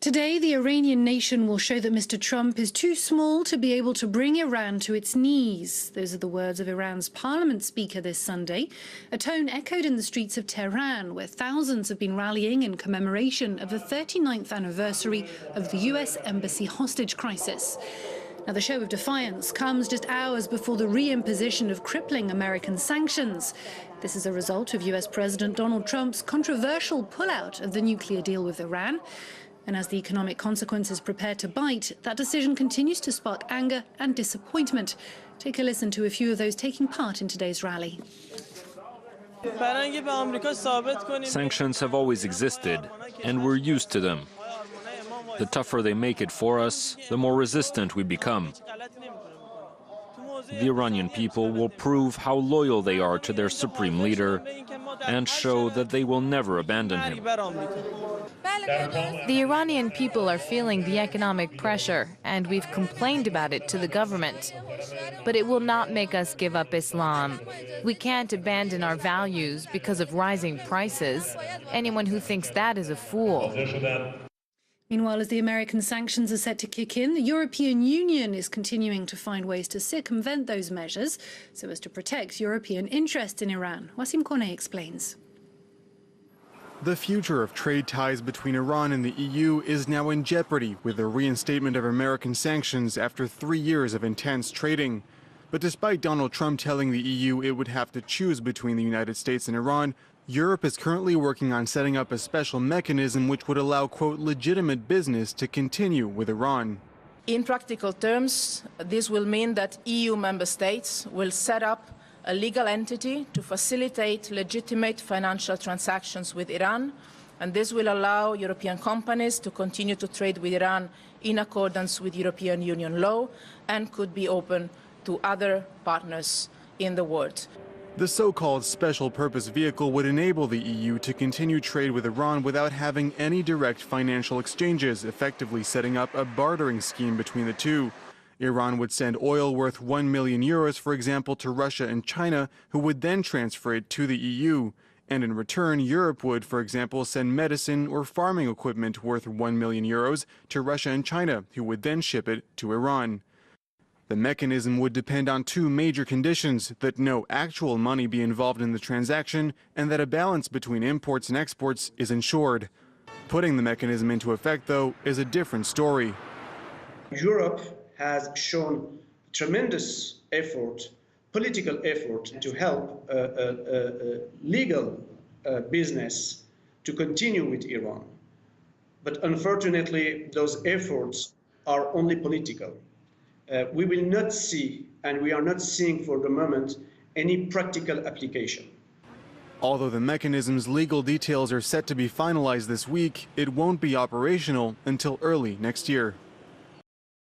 Today, the Iranian nation will show that Mr. Trump is too small to be able to bring Iran to its knees. Those are the words of Iran's parliament speaker this Sunday, a tone echoed in the streets of Tehran, where thousands have been rallying in commemoration of the 39th anniversary of the US Embassy hostage crisis. Now, the show of defiance comes just hours before the re-imposition of crippling American sanctions. This is a result of US President Donald Trump's controversial pullout of the nuclear deal with Iran. And as the economic consequences prepare to bite, that decision continues to spark anger and disappointment. Take a listen to a few of those taking part in today's rally. Sanctions have always existed, and we're used to them. The tougher they make it for us, the more resistant we become. The Iranian people will prove how loyal they are to their supreme leader and show that they will never abandon him. The Iranian people are feeling the economic pressure, and we've complained about it to the government. But it will not make us give up Islam. We can't abandon our values because of rising prices. Anyone who thinks that is a fool. Meanwhile, as the American sanctions are set to kick in, the European Union is continuing to find ways to circumvent those measures so as to protect European interests in Iran. Wasim Koneh explains. The future of trade ties between Iran and the EU is now in jeopardy with the reinstatement of American sanctions after 3 years of intense trading. But despite Donald Trump telling the EU it would have to choose between the United States and Iran, Europe is currently working on setting up a special mechanism which would allow, quote, legitimate business to continue with Iran. In practical terms, this will mean that EU member states will set up a legal entity to facilitate legitimate financial transactions with Iran, and this will allow European companies to continue to trade with Iran in accordance with European Union law and could be open to other partners in the world. The so-called special purpose vehicle would enable the EU to continue trade with Iran without having any direct financial exchanges, effectively setting up a bartering scheme between the two. Iran would send oil worth 1 million euros, for example, to Russia and China, who would then transfer it to the EU. And in return, Europe would, for example, send medicine or farming equipment worth 1 million euros to Russia and China, who would then ship it to Iran. The mechanism would depend on two major conditions: that no actual money be involved in the transaction, and that a balance between imports and exports is ensured. Putting the mechanism into effect, though, is a different story. Europe has shown tremendous effort, political effort, to help legal business to continue with Iran. But unfortunately, those efforts are only political. We will not see, and we are not seeing for the moment, any practical application. Although the mechanism's legal details are set to be finalized this week, it won't be operational until early next year.